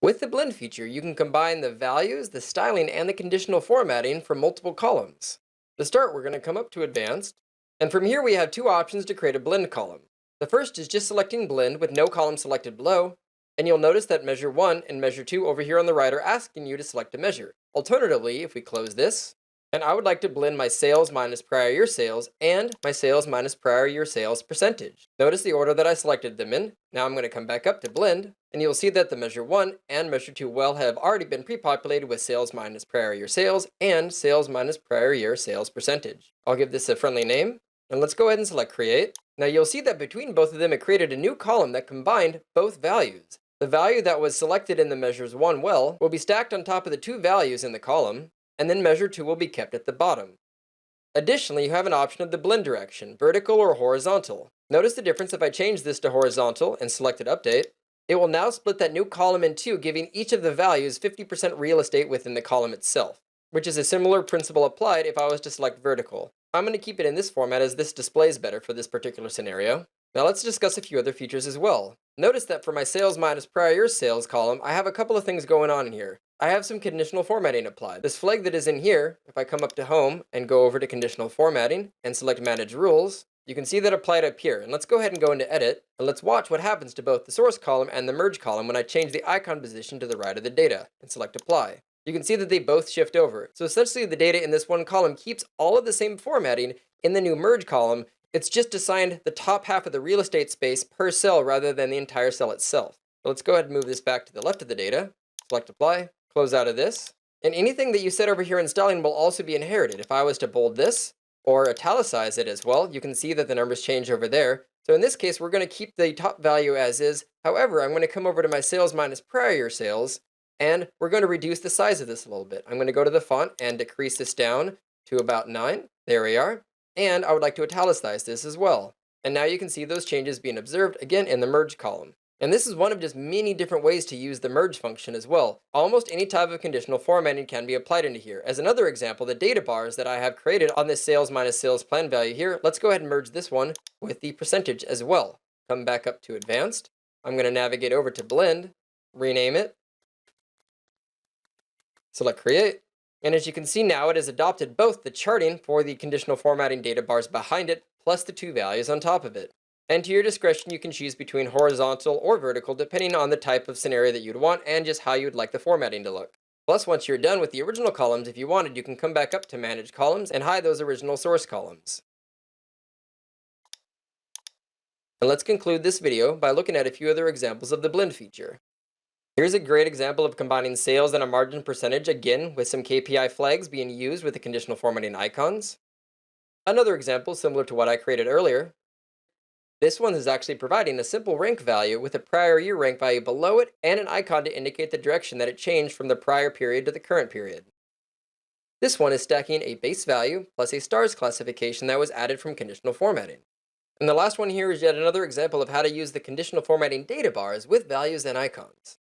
With the blend feature, you can combine the values, the styling, and the conditional formatting from multiple columns. To start, we're going to come up to Advanced, and from here we have two options to create a blend column. The first is just selecting blend with no column selected below, and you'll notice that measure 1 and measure 2 over here on the right are asking you to select a measure. Alternatively, if we close this, and I would like to blend my sales minus prior year sales and my sales minus prior year sales percentage. Notice the order that I selected them in. Now I'm going to come back up to blend, and you'll see that the measure 1 and measure 2 well have already been pre-populated with sales minus prior year sales and sales minus prior year sales percentage. I'll give this a friendly name, and let's go ahead and select create. Now you'll see that between both of them it created a new column that combined both values. The value that was selected in the measures 1 well will be stacked on top of the two values in the column, and then measure 2 will be kept at the bottom. Additionally, you have an option of the blend direction, vertical or horizontal. Notice the difference if I change this to horizontal and selected update. It will now split that new column in two, giving each of the values 50% real estate within the column itself, which is a similar principle applied if I was to select vertical. I'm going to keep it in this format as this displays better for this particular scenario. Now let's discuss a few other features as well. Notice that for my sales minus prior year sales column, I have a couple of things going on in here. I have some conditional formatting applied. This flag that is in here, if I come up to Home and go over to Conditional Formatting and select Manage Rules, you can see that applied up here. And let's go ahead and go into Edit, and let's watch what happens to both the source column and the merge column when I change the icon position to the right of the data and select Apply. You can see that they both shift over. So essentially the data in this one column keeps all of the same formatting in the new merge column. It's just assigned the top half of the real estate space per cell rather than the entire cell itself. So let's go ahead and move this back to the left of the data, select Apply, close out of this, and anything that you set over here in styling will also be inherited. If I was to bold this or italicize it as well, you can see that the numbers change over there. So in this case, we're going to keep the top value as is. However, I'm going to come over to my sales minus prior year sales, and we're going to reduce the size of this a little bit. I'm going to go to the font and decrease this down to about 9. There we are. And I would like to italicize this as well. And now you can see those changes being observed again in the merge column. And this is one of just many different ways to use the merge function as well. Almost any type of conditional formatting can be applied into here. As another example, the data bars that I have created on this sales minus sales plan value here, let's go ahead and merge this one with the percentage as well. Come back up to Advanced. I'm going to navigate over to Blend, rename it, select Create. And as you can see now, it has adopted both the charting for the conditional formatting data bars behind it, plus the two values on top of it. And to your discretion, you can choose between horizontal or vertical, depending on the type of scenario that you'd want and just how you'd like the formatting to look. Plus, once you're done with the original columns, if you wanted, you can come back up to Manage Columns and hide those original source columns. And let's conclude this video by looking at a few other examples of the blend feature. Here's a great example of combining sales and a margin percentage, again with some KPI flags being used with the conditional formatting icons. Another example similar to what I created earlier. This one is actually providing a simple rank value with a prior year rank value below it and an icon to indicate the direction that it changed from the prior period to the current period. This one is stacking a base value plus a stars classification that was added from conditional formatting. And the last one here is yet another example of how to use the conditional formatting data bars with values and icons.